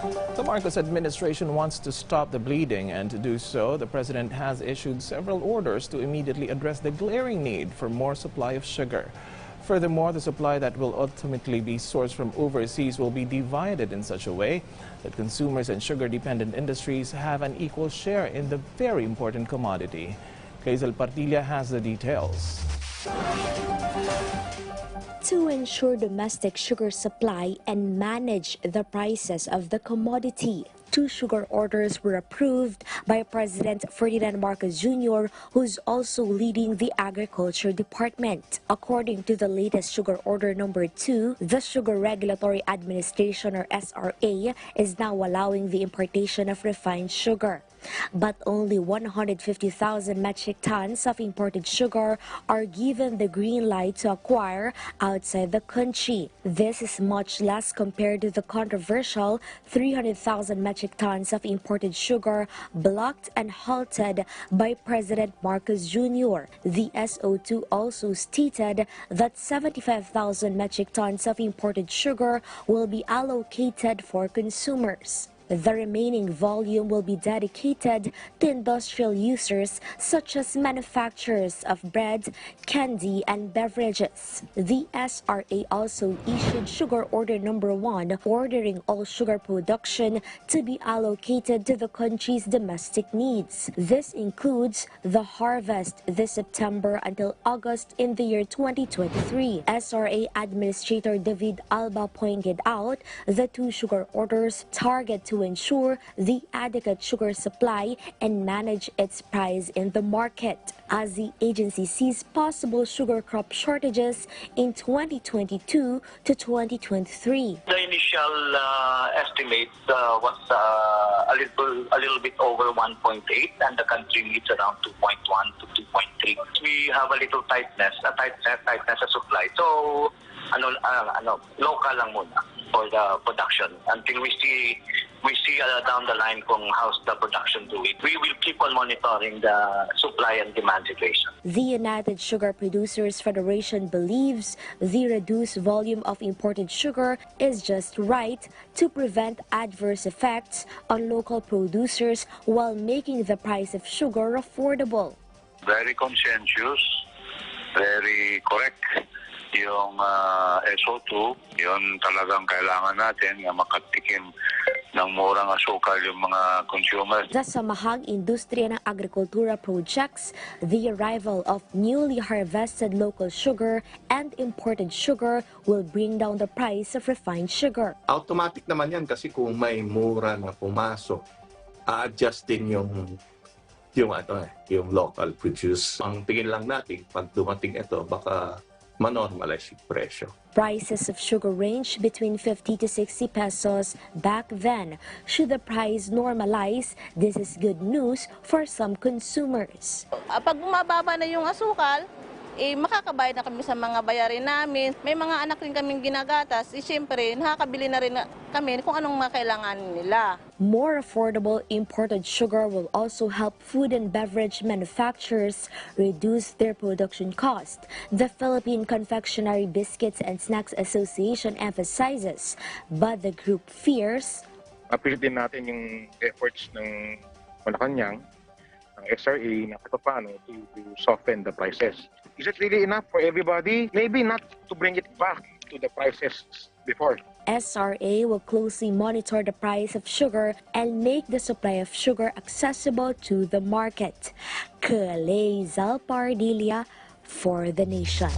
The Marcos administration wants to stop the bleeding, and to do so, the president has issued several orders to immediately address the glaring need for more supply of sugar. Furthermore, the supply that will ultimately be sourced from overseas will be divided in such a way that consumers and sugar-dependent industries have an equal share in the very important commodity. Hazel Partilla has the details. To ensure domestic sugar supply and manage the prices of the commodity, 2 sugar orders were approved by President Ferdinand R Jr., who's also leading the Agriculture Department. According to the latest Sugar Order Number 2, the Sugar Regulatory Administration, or SRA, is now allowing the importation of refined sugar. But only 150,000 metric tons of imported sugar are given the green light to acquire outside the country. This is much less compared to the controversial 300,000 metric tons of imported sugar blocked and halted by President Marcos Jr. The SO2 also stated that 75,000 metric tons of imported sugar will be allocated for consumers. The remaining volume will be dedicated to industrial users such as manufacturers of bread, candy, and beverages. The SRA also issued Sugar Order Number 1, ordering all sugar production to be allocated to the country's domestic needs. This includes the harvest this September until August in the year 2023. SRA Administrator David Alba pointed out the 2 sugar orders target to ensure the adequate sugar supply and manage its price in the market, as the agency sees possible sugar crop shortages in 2022 to 2023. The initial estimate was a little bit over 1.8, and the country needs around 2.1 to 2.3. We have a little tightness of supply. So, local lang muna for the production until we see down the line kung how's the production doing. We will keep on monitoring the supply and demand situation. The United Sugar Producers Federation believes the reduced volume of imported sugar is just right to prevent adverse effects on local producers while making the price of sugar affordable. Very conscientious, very correct. Yung SO2, yun talagang kailangan natin na makatikim ng murang asukal yung mga consumers. The Samahang Industriya ng Agrikultura projects the arrival of newly harvested local sugar and imported sugar will bring down the price of refined sugar. Automatic naman yan kasi kung may mura na pumasok, a-adjust din yung local produce. Ang tingin lang natin, pag dumating ito, baka manormalize yung presyo. Prices of sugar range between 50 to 60 pesos back then. Should the price normalize, this is good news for some consumers. Pag bumababa na yung asukal, makakabayad na kami sa mga bayarin namin. May mga anak rin kaming ginagatas, siyempre nakakabili na rin kami kung anong makailangan nila. More affordable imported sugar will also help food and beverage manufacturers reduce their production cost. The Philippine Confectionery Biscuits and Snacks Association emphasizes, but the group fears appreciate din natin yung efforts ng Malacanang, ng SRA, na paano to soften the prices. Is it really enough for everybody? Maybe not to bring it back to the prices before. SRA will closely monitor the price of sugar and make the supply of sugar accessible to the market. Hazel Partilla for The Nation.